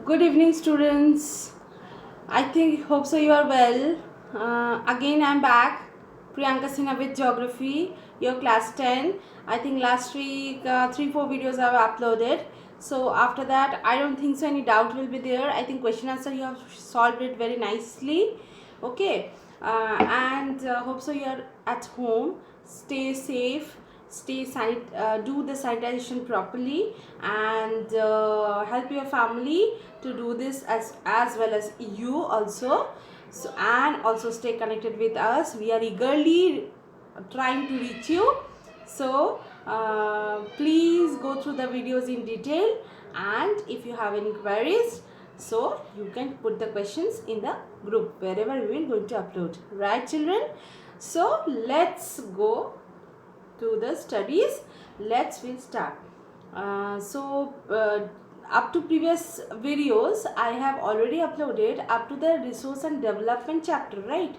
Good evening, students. I think hope so you are well. Again, I'm back. Priyanka Sinha with Geography, your class 10. I think last week 3-4 videos I've uploaded. So after that, I don't think so any doubt will be there. I think question answer you have solved it very nicely. Okay, and hope so you are at home. Stay safe. Do the sanitization properly, and help your family to do this as well as you also. So and also stay connected with us. We are eagerly trying to reach you. So please go through the videos in detail, and if you have any queries, so you can put the questions in the group wherever we will going to upload, right children? So let's go to the studies. We'll start. Up to previous videos I have already uploaded up to the resource and development chapter, right?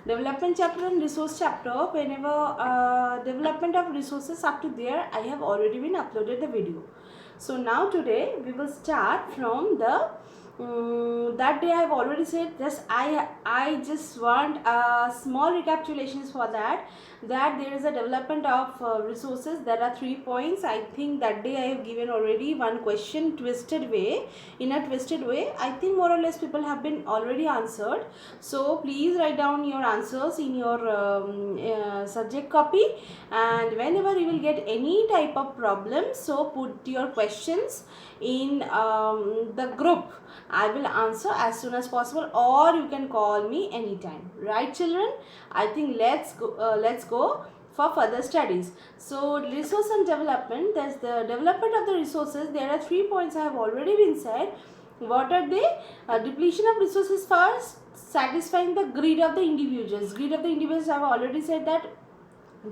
Development chapter and resource chapter, whenever development of resources up to there I have already been uploaded the video. So now today we will start from the that day I have already said this. I just want a small recapitulations for that there is a development of resources. There are 3 points. I think that day I have given already one question twisted way. In a twisted way, I think more or less people have been already answered. So please write down your answers in your subject copy, and whenever you will get any type of problem, so put your questions in the group. I will answer as soon as possible, or you can call me anytime, right children? I think let's go for further studies. So resource and development, there's the development of the resources. There are 3 points I have already been said. What are they? Depletion of resources first, satisfying the greed of the individuals. Greed of the individuals, I have already said that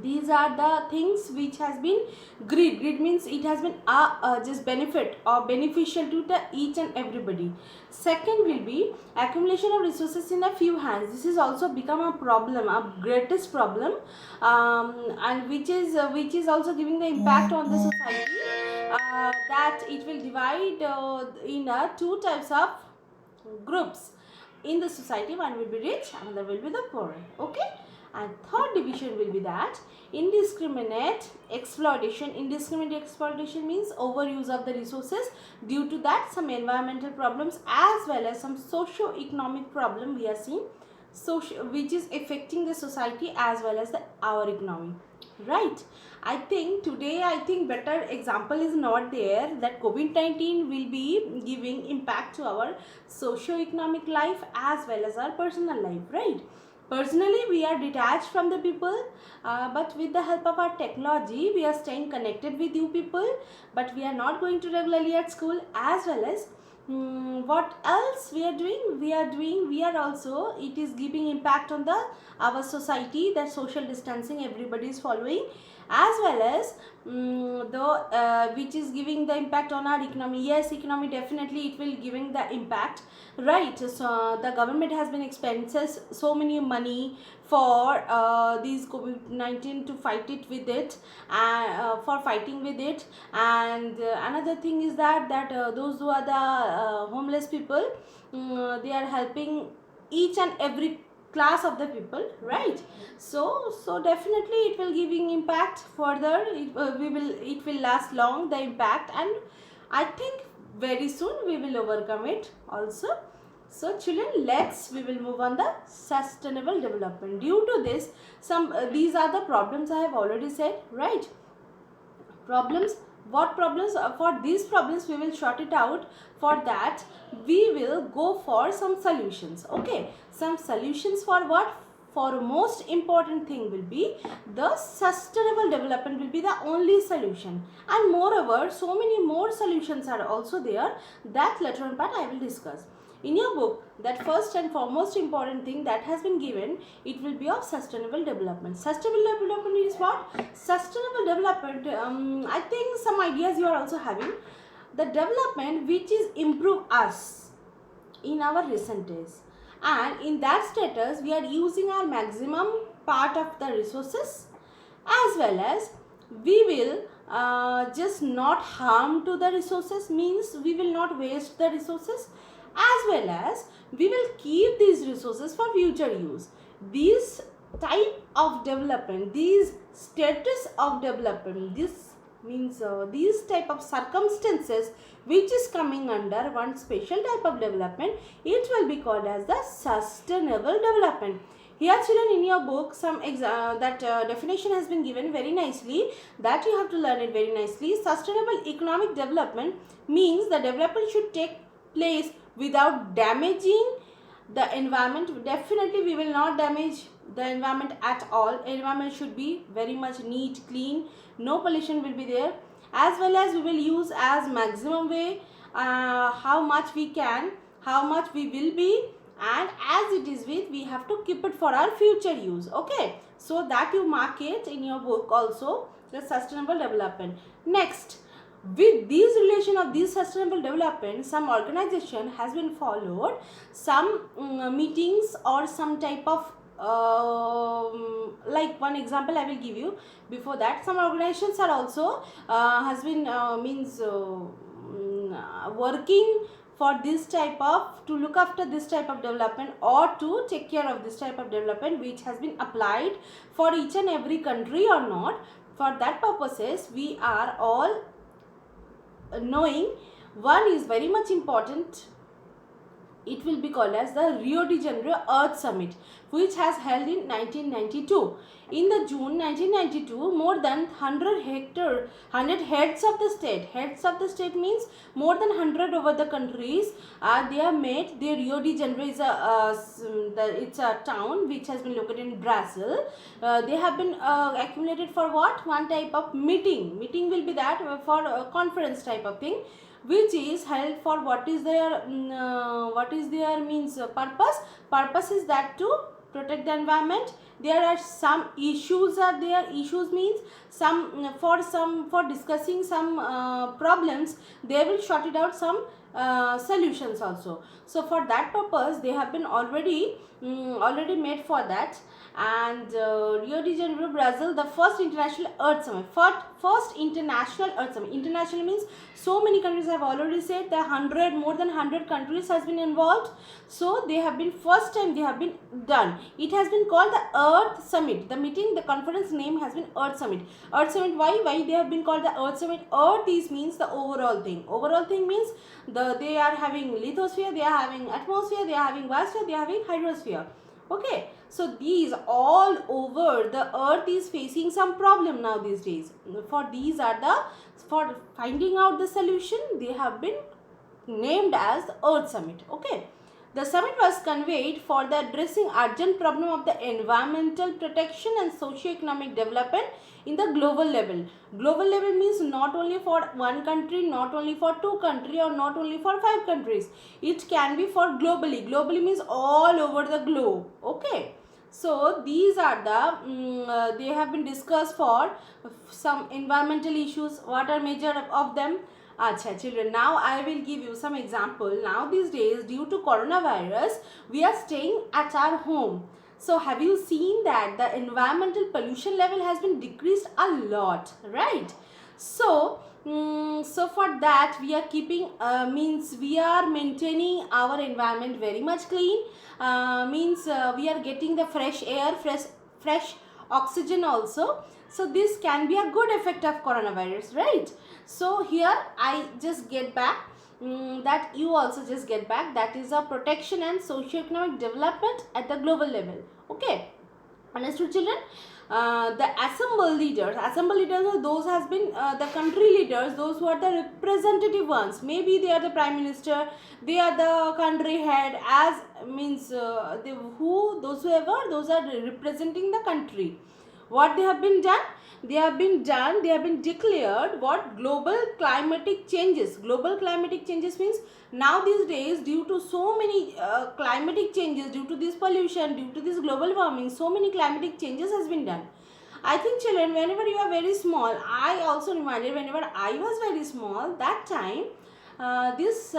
these are the things which has been greed means it has been just benefit or beneficial to the each and everybody. Second will be accumulation of resources in a few hands. This is also become a problem, a greatest problem, and which is also giving the impact on the society, that it will divide in two types of groups in the society. One will be rich, another will be the poor. Okay, and third division will be that indiscriminate exploitation. Indiscriminate exploitation means overuse of the resources. Due to that, some environmental problems as well as some socio-economic problem we are seeing, which is affecting the society as well as our economy, right? I think today better example is not there, that COVID-19 will be giving impact to our socio-economic life as well as our personal life, right? Personally, we are detached from the people, but with the help of our technology, we are staying connected with you people, but we are not going to regularly at school, as well as what else we are doing? We are also, it is giving impact on the our society, that social distancing everybody is following, as well as which is giving the impact on our economy. Yes, economy definitely it will giving the impact, right? So the government has been expenses so many money for these COVID-19 to fight it with it, for fighting with it. And another thing is that those who are the homeless people, they are helping each and every class of the people, right? So definitely it will giving impact further. It will last long, the impact, and I think very soon we will overcome it also. So children, we will move on the sustainable development. Due to this, some these are the problems I have already said, right? Problems. What problems? For these problems we will sort it out. For that we will go for some solutions. Okay, some solutions for what? For most important thing will be the sustainable development will be the only solution, and moreover so many more solutions are also there, that later on part I will discuss. In your book, that first and foremost important thing that has been given, it will be of sustainable development. Sustainable development is what? Sustainable development, I think some ideas you are also having. The development which is improve us in our recent days, and in that status we are using our maximum part of the resources, as well as we will just not harm to the resources, means we will not waste the resources, as well as we will keep these resources for future use. These type of development, these status of development, this means these type of circumstances which is coming under one special type of development, it will be called as the sustainable development. Here children, in your book some definition has been given very nicely, that you have to learn it very nicely. Sustainable economic development means the development should take place without damaging the environment. Definitely we will not damage the environment at all. Environment should be very much neat, clean, no pollution will be there, as well as we will use as maximum way how much we can, how much we will be, and as it is with, we have to keep it for our future use. Okay, so that you mark it in your book also, the sustainable development. Next, with these relation of these sustainable development, some organization has been followed some meetings or some type of like one example I will give you. Before that, some organizations are also has been working for this type of, to look after this type of development or to take care of this type of development which has been applied for each and every country or not. For that purposes, we are all knowing one is very much important. It will be called as the Rio de Janeiro Earth Summit, which has held in 1992. In the June 1992, more than 100 heads of the state. Heads of the state means more than 100 over the countries. They are made. The Rio de Janeiro is it's a town which has been located in Brazil. They have been accumulated for what? One type of meeting. Meeting will be that for a conference type of thing, which is held for what is their purpose is that to protect the environment. There are some issues are there. Issues means for discussing some problems, they will sort it out some solutions also. So for that purpose, they have been already made for that. And Rio de Janeiro, Brazil, the first international earth summit. First international earth summit. International means so many countries. I have already said that more than 100 countries has been involved. So they have been, first time they have been done. It has been called the Earth Summit. The meeting, the conference name has been Earth Summit. Earth Summit, why they have been called the Earth Summit? Earth is means the overall thing. Overall thing means they are having lithosphere, they are having atmosphere, they are having biosphere, they are having hydrosphere. Okay, so these all over the earth is facing some problem now these days. For finding out the solution, they have been named as the Earth Summit. Okay, the summit was convened for the addressing urgent problem of the environmental protection and socio-economic development in the global level. Global level means not only for one country, not only for two countries, or not only for 5 countries. It can be for globally. Globally means all over the globe. Okay. So these are the they have been discussed for some environmental issues. What are major of them? Acha children, now I will give you some example. Now these days, due to coronavirus, we are staying at our home. So have you seen that the environmental pollution level has been decreased a lot, right? So so for that we are keeping means we are maintaining our environment very much clean. We are getting the fresh air, fresh oxygen also. So this can be a good effect of coronavirus, right? So here I just get back that you also just get back, that is a protection and socio-economic development at the global level. Okay, understood children? The assembled leaders are those has been the country leaders, those who are the representative ones. Maybe they are the prime minister, they are the country head, as means those are representing the country. What they have been done? They have been declared what? Global climatic changes. Global climatic changes means now these days, due to so many climatic changes, due to this pollution, due to this global warming, so many climatic changes has been done. I think children, whenever you are very small, I also reminded whenever I was very small, that time this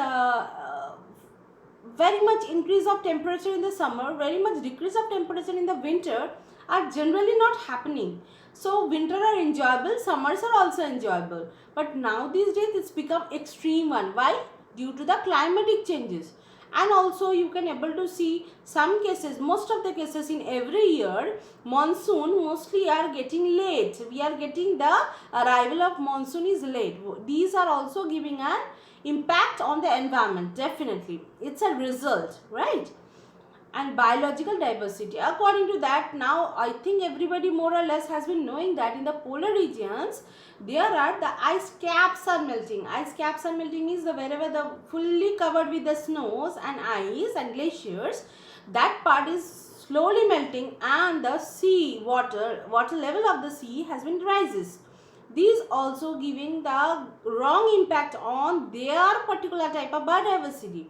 very much increase of temperature in the summer, very much decrease of temperature in the winter are generally not happening. So winter are enjoyable, summers are also enjoyable. But now these days it's become extreme one. Why? Due to the climatic changes. And also you can able to see some cases, most of the cases in every year, monsoon mostly are getting late. We are getting the arrival of monsoon is late. These are also giving an impact on the environment. Definitely, it's a result, right? And biological diversity, according to that, now I think everybody more or less has been knowing that in the polar regions there are the ice caps are melting. Ice caps are melting means the wherever the fully covered with the snows and ice and glaciers, that part is slowly melting, and the sea water level of the sea has been rises. These also giving the wrong impact on their particular type of biodiversity.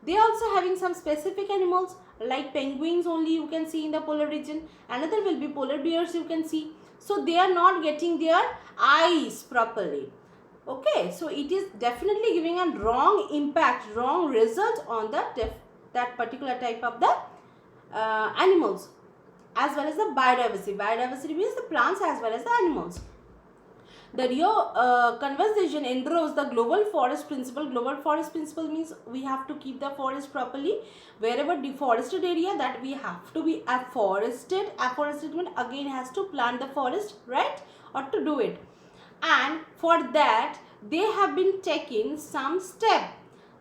They also having some specific animals like penguins only you can see in the polar region. Another will be polar bears you can see. So they are not getting their ice properly. Okay, so it is definitely giving a wrong impact, wrong result on that particular type of the animals, as well as the biodiversity. Biodiversity means the plants as well as the animals. The Rio conversation endorses the global forest principle. Global forest principle means we have to keep the forest properly. Wherever deforested area, that we have to be afforested. Afforested means again has to plant the forest, right? Or to do it. And for that, they have been taking some step.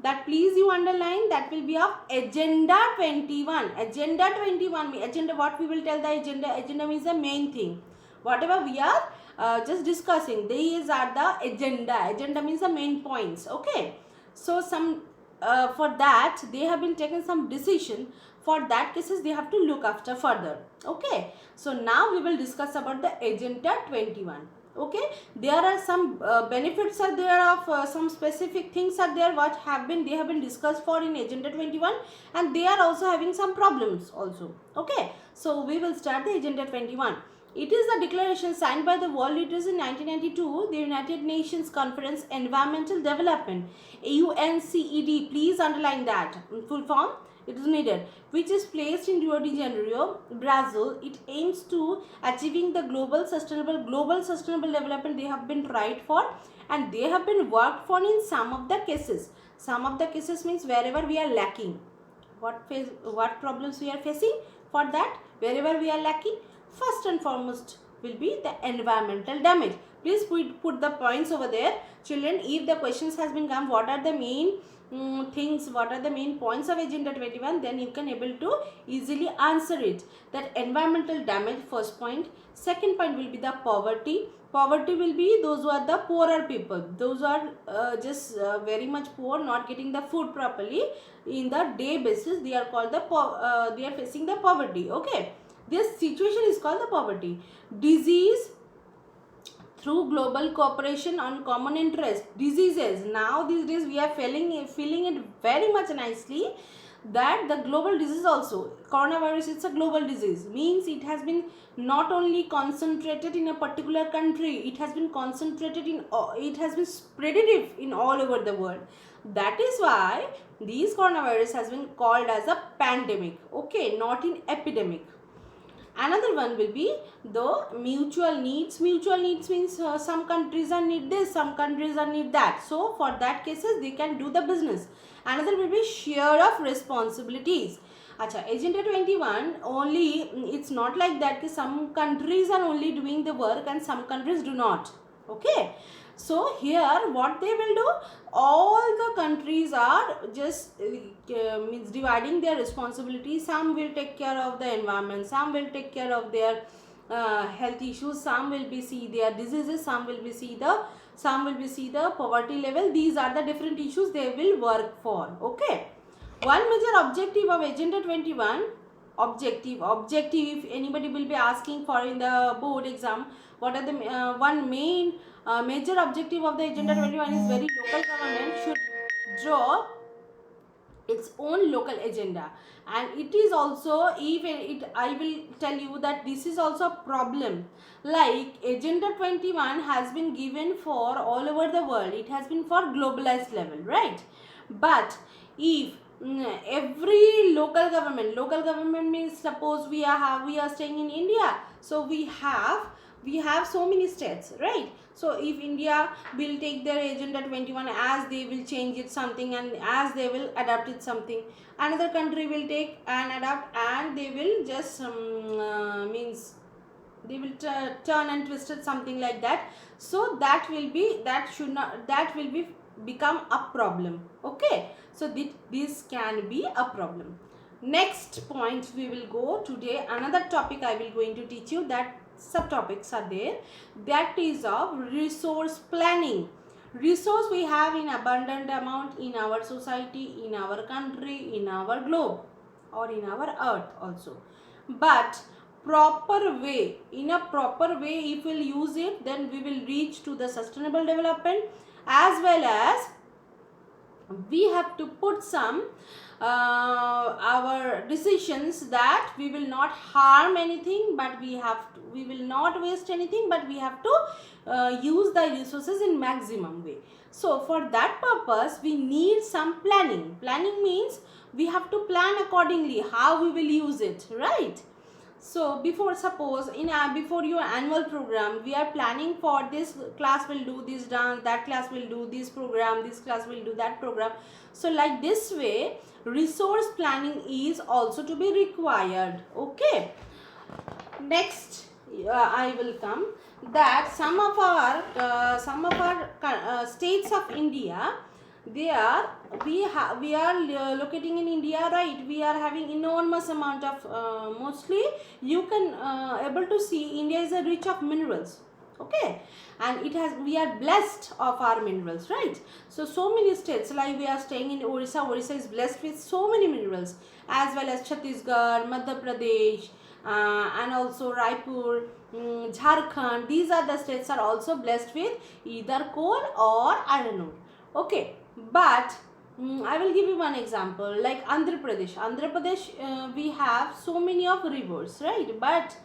That please you underline, that will be of Agenda 21. Agenda 21, agenda, what we will tell the agenda? Agenda means the main thing. Whatever we are just discussing, these are the agenda. Agenda means the main points. Okay, so some for that they have been taken some decision. For that cases they have to look after further. Okay, so now we will discuss about the Agenda 21. Okay, there are some benefits are there of some specific things are there what they have been discussed for in Agenda 21, and they are also having some problems also. Okay, so we will start the Agenda 21. It is a declaration signed by the world leaders in 1992, the United Nations Conference Environmental Development, UNCED. Please underline that in full form. It is needed, which is placed in Rio de Janeiro, Brazil. It aims to achieving the global sustainable development they have been tried for, and they have been worked for in some of the cases. Some of the cases means wherever we are lacking. What problems we are facing? For that, wherever we are lacking, first and foremost will be the environmental damage. Please put the points over there. Children, if the questions has been come, what are the main things, what are the main points of Agenda 21, then you can able to easily answer it. That environmental damage, first point. Second point will be the poverty. Poverty will be those who are the poorer people. Those who are just very much poor, not getting the food properly in the day basis. They are called the they are facing the poverty. Okay, this situation is called the poverty. Disease, through global cooperation on common interest. Diseases, now these days we are feeling it very much nicely that the global disease also, coronavirus, it's a global disease, means it has been not only concentrated in a particular country, it has been concentrated in, it has been spreaded in all over the world. That is why these coronavirus has been called as a pandemic. Okay, not in epidemic. Another one will be the mutual needs. Mutual needs means some countries are need this, some countries are need that. So for that cases they can do the business. Another will be share of responsibilities. Acha, Agenda 21 only, it's not like that some countries are only doing the work and some countries do not. Okay, so here what they will do, all the countries are just means dividing their responsibilities. Some will take care of the environment, some will take care of their health issues, some will be see their diseases, some will be see the poverty level. These are the different issues they will work for. Okay, one major objective of Agenda 21, objective, if anybody will be asking for in the board exam, what are the one main major objective of the Agenda 21 is very local government should draw its own local agenda. And it is also, I will tell you that this is also a problem. Like Agenda 21 has been given for all over the world, it has been for globalized level, right? But if every local government means suppose we are staying in India, so we have we have so many states, right? So if India will take their agenda 21, as they will change it something and as they will adapt it something, another country will take and adapt and they will just means they will turn and twist it something like that. So that will be, that should not, that will be become a problem. Okay, so this can be a problem. Next point we will go today, another topic I will going to teach you, that subtopics are there, that is of resource planning. Resource we have in abundant amount in our society, in our country, in our globe, or in our earth also, but proper way, in a proper way if we'll use it, then we will reach to the sustainable development, as well as we have to put some our decisions that we will not harm anything, but we will not waste anything, but we have to use the resources in maximum way. So for that purpose we need some planning. Planning means we have to plan accordingly how we will use it, right? So before, suppose in before your annual program we are planning for this class will do this dance, that class will do this program, this class will do that program. So like this way resource planning is also to be required. Okay, next I will come that some of our states of India, they are, we are locating in India, right? We are having enormous amount of mostly you can able to see India is a rich of minerals. Okay, and it has, we are blessed of our minerals, right? So many states, like we are staying in Orissa is blessed with so many minerals, as well as Chhattisgarh, Madhya Pradesh, and also Raipur, Jharkhand. These are the states are also blessed with either coal or iron ore. Okay, but I will give you one example, like Andhra Pradesh. We have so many of rivers, right? But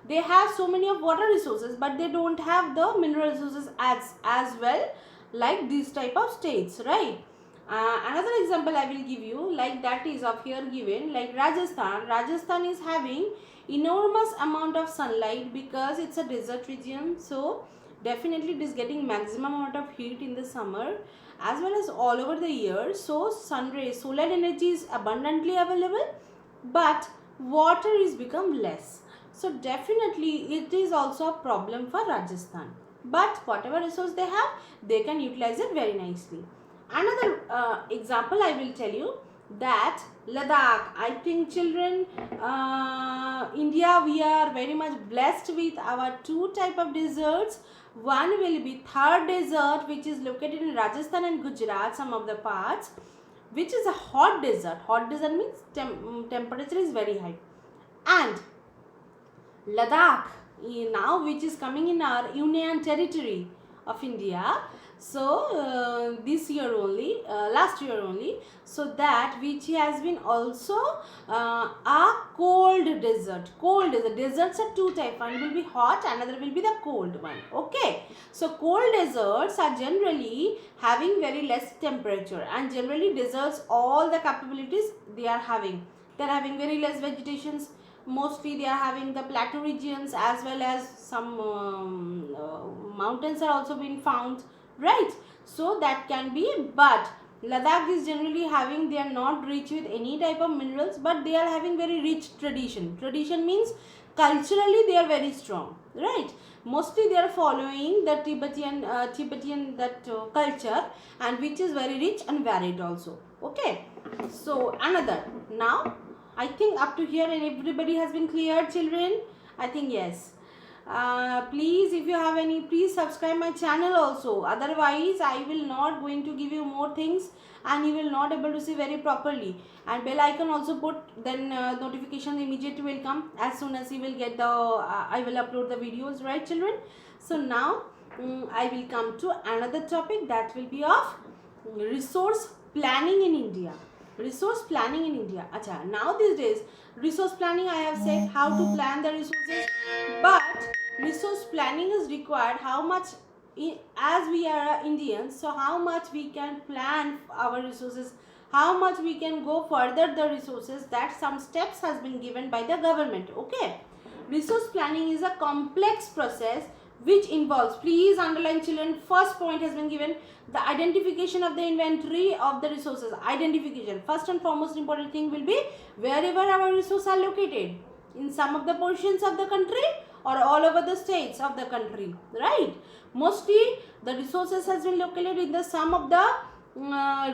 they have so many of water resources, but they don't have the mineral resources as well like these type of states, right? Another example I will give you, like that is of here given, like Rajasthan is having enormous amount of sunlight because it's a desert region, so definitely it is getting maximum amount of heat in the summer as well as all over the year. So sun rays, solar energy is abundantly available, but water is become less. So definitely it is also a problem for Rajasthan. But whatever resource they have, they can utilize it very nicely. Another example I will tell you, that Ladakh. I think children, India, we are very much blessed with our two type of deserts. One will be Thar Desert, which is located in Rajasthan and Gujarat, some of the parts, which is a hot desert. Hot desert means temperature is very high. And Ladakh, now which is coming in our Union territory of India. So this year only, last year only, so that which has been also a cold desert. Deserts are two types, one will be hot, another will be the cold one. Okay, so cold deserts are generally having very less temperature, and generally deserts, all the capabilities they are having very less vegetations. Mostly they are having the plateau regions, as well as some mountains are also being found, right? So that can be, but Ladakh is generally having, they are not rich with any type of minerals, but they are having very rich tradition means culturally they are very strong, right? Mostly they are following the Tibetan culture, and which is very rich and varied also. Okay, so another, now I think up to here and everybody has been clear, children? I think yes. Please, if you have any, please subscribe my channel also. Otherwise, I will not going to give you more things and you will not able to see very properly. And bell icon also put, then notification immediately will come as soon as you will get the, I will upload the videos, right children? So now, I will come to another topic, that will be of resource planning in India. Resource planning in India. Acha, now these days, resource planning I have said how to plan the resources, but resource planning is required how much, as we are Indians, so how much we can plan our resources, how much we can go further the resources, that some steps has been given by the government. Okay, resource planning is a complex process which involves, please underline children, first point has been given, the identification of the inventory of the resources. Identification, first and foremost important thing will be wherever our resources are located, in some of the portions of the country or all over the states of the country, right? Mostly the resources has been located in the some of the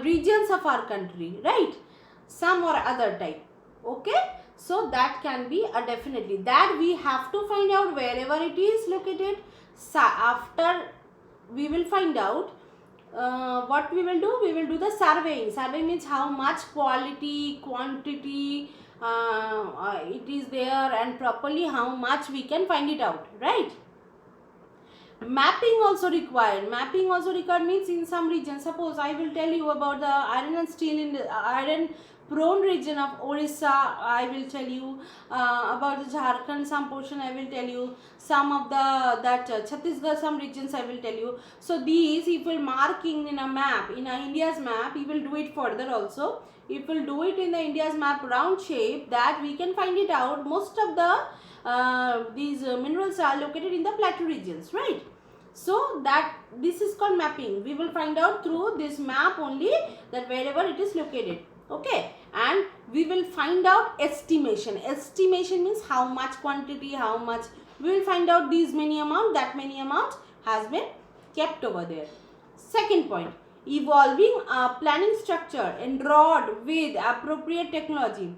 regions of our country, right? Some or other type, okay? So that can be a definitely that we have to find out wherever it is located. So after we will find out what we will do. We will do the surveying. Survey means how much quality, quantity it is there, and properly how much we can find it out, right? Mapping also required. Mapping also required means in some region, suppose I will tell you about the iron and steel in the iron prone region of Orissa, I will tell you about the Jharkhand some portion, I will tell you some of the Chhattisgarh some regions, I will tell you. So these if will marking in a map, in a India's map, you will do it further also. If will do it in the India's map round shape, that we can find it out. Most of the these minerals are located in the plateau regions, right? So that this is called mapping. We will find out through this map only that wherever it is located, okay? And we will find out estimation. Estimation means how much quantity, how much. We will find out these many amount, that many amount has been kept over there. Second point, evolving a planning structure enrolled with appropriate technology.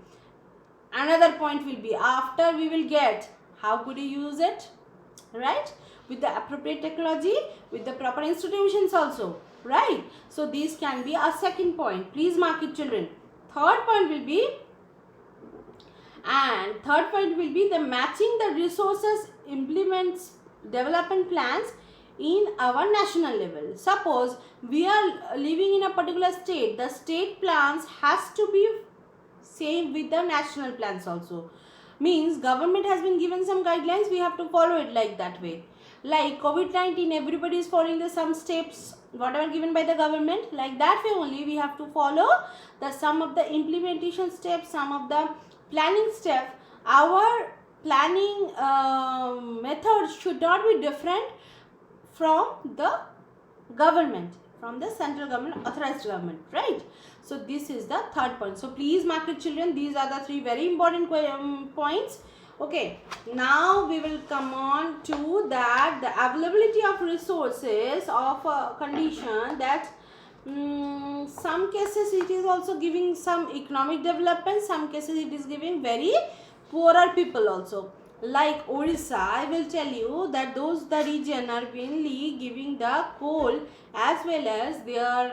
Another point will be after we will get how could you use it, right? With the appropriate technology, with the proper institutions also, right? So these can be a second point. Please mark it, children. Third point will be the matching the resources implements development plans in our national level. Suppose we are living in a particular state, the state plans has to be same with the national plans also. Means government has been given some guidelines, we have to follow it like that way. Like COVID-19, everybody is following the some steps, whatever given by the government, like that way only we have to follow the some of the implementation steps, some of the planning steps. Our planning methods should not be different from the government, from the central government, authorized government, right? So this is the third point. So please mark it, children. These are the three very important points. Okay, now we will come on to that the availability of resources of a condition that some cases it is also giving some economic development, some cases it is giving very poorer people also. Like Orissa, I will tell you that those the region are mainly giving the coal as well as their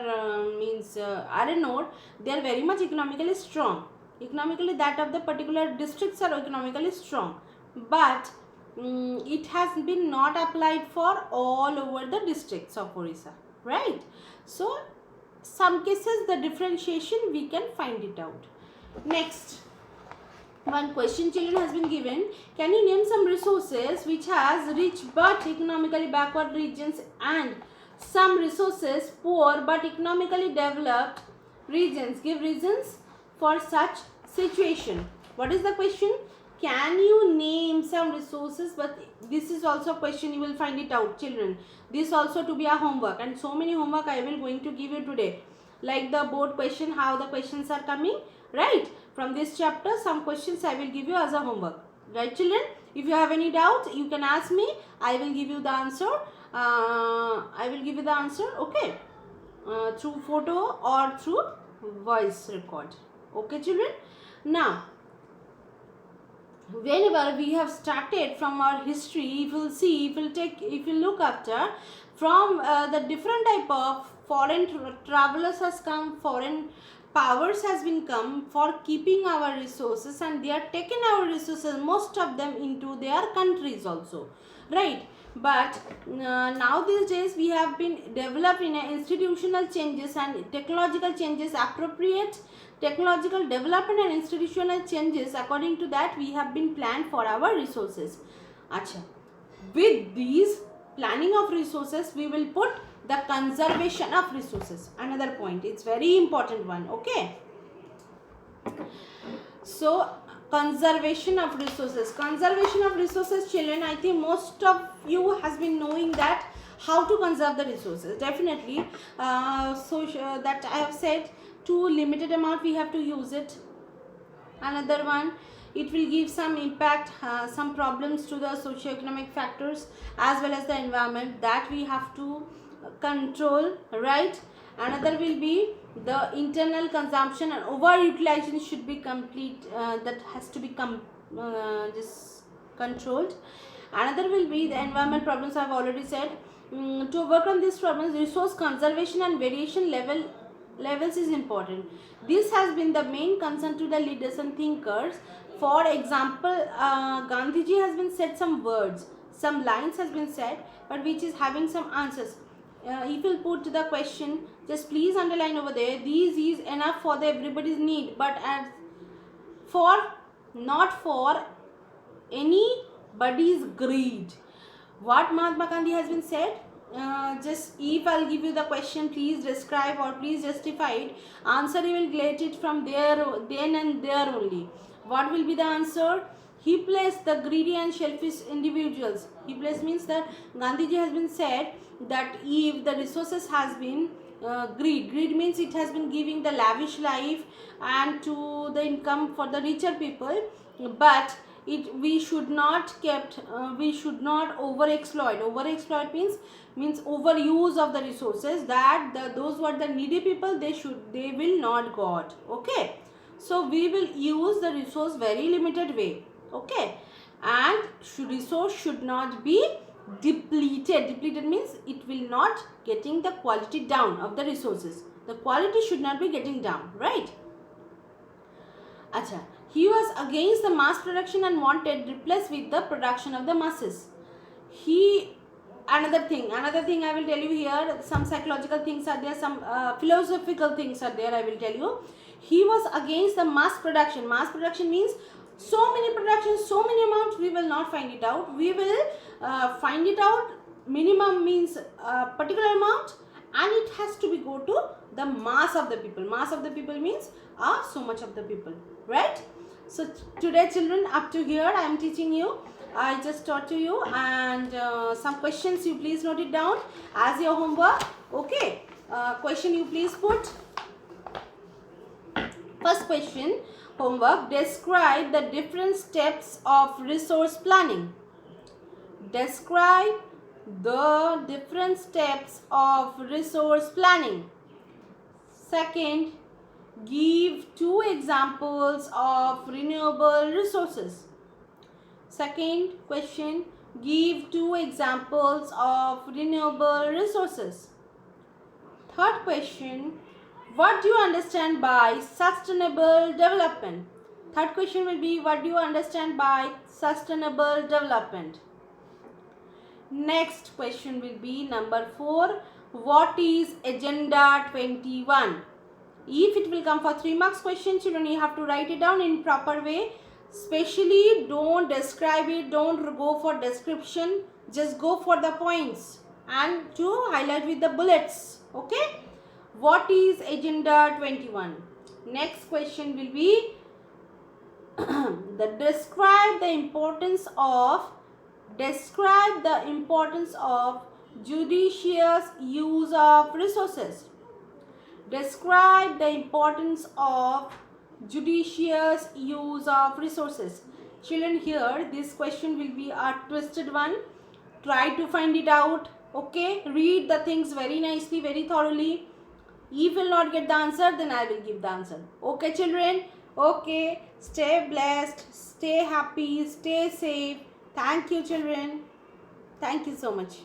iron ore. They are very much economically strong. Economically, that of the particular districts are economically strong, but it has been not applied for all over the districts of Orissa, right? So some cases the differentiation we can find it out. Next, one question, children, has been given. Can you name some resources which has rich but economically backward regions and some resources poor but economically developed regions? Give reasons for such situation. What is the question? Can you name some resources? But this is also a question, you will find it out, children. This also to be a homework, and so many homework I will going to give you today. Like the board question, how the questions are coming, right? From this chapter, some questions I will give you as a homework, right, children? If you have any doubt, you can ask me. I will give you the answer. Okay, through photo or through voice record. Okay, children. Now, whenever we have started from our history, if you look after from the different type of foreign travelers has come, foreign powers has been come for keeping our resources, and they are taking our resources, most of them, into their countries also, right? But now these days we have been developing institutional changes and technological changes, appropriate technological development and institutional changes. According to that, we have been planned for our resources. Acha. With these planning of resources, we will put the conservation of resources. Another point, it's very important one. Okay. So conservation of resources. Conservation of resources, children, I think most of you has been knowing that how to conserve the resources. Definitely, that I have said, to limited amount we have to use it. Another one, it will give some impact, some problems to the socio-economic factors as well as the environment, that we have to control, right? Another will be the internal consumption and over-utilization should be complete, that has to be just controlled. Another will be the environment problems, I have already said. To overcome these problems, resource conservation and variation levels is important. This has been the main concern to the leaders and thinkers. For example, Gandhiji has been said some words, some lines has been said, but which is having some answers. If you put the question, just please underline over there, these is enough for the everybody's need, but as for not for anybody's greed. What Mahatma Gandhi has been said, just if I'll give you the question, please describe or please justify it, answer you will get it from there, then and there only. What will be the answer? He placed the greedy and selfish individuals. He placed means that Gandhiji has been said that if the resources has been greed means it has been giving the lavish life and to the income for the richer people, but we should not over exploit means overuse of the resources, that those who are the needy people, they will not got. Okay, so we will use the resource very limited way. Okay, and resource should not be depleted means it will not getting the quality down of the resources. The quality should not be getting down, right? Acha, he was against the mass production and wanted replace with the production of the masses. Another thing I will tell you here, some psychological things are there, some philosophical things are there, I will tell you. He was against the mass production. Mass production means so many productions, so many amounts, we will not find it out. We will find it out, minimum means particular amount, and it has to be go to the mass of the people. Mass of the people means so much of the people, right? So today, children, up to here I am teaching you. I just taught to you, and some questions you please note it down as your homework. Okay, question you please put. First question, homework, describe the different steps of resource planning. Describe the different steps of resource planning. Second, give 2 examples of renewable resources. Second question, give 2 examples of renewable resources. Third question, what do you understand by sustainable development? Third question will be, what do you understand by sustainable development? Next question will be number 4, what is Agenda 21? If it will come for 3 marks question, children, you have to write it down in proper way. Especially don't describe it, don't go for description, just go for the points and to highlight with the bullets. Okay, what is Agenda 21? Next question will be describe the importance of judicious use of resources. Describe the importance of judicious use of resources. Children, here this question will be a twisted one. Try to find it out. Okay, read the things very nicely, very thoroughly. If you will not get the answer, then I will give the answer. Okay, children. Okay, stay blessed, stay happy, stay safe. Thank you, children. Thank you so much.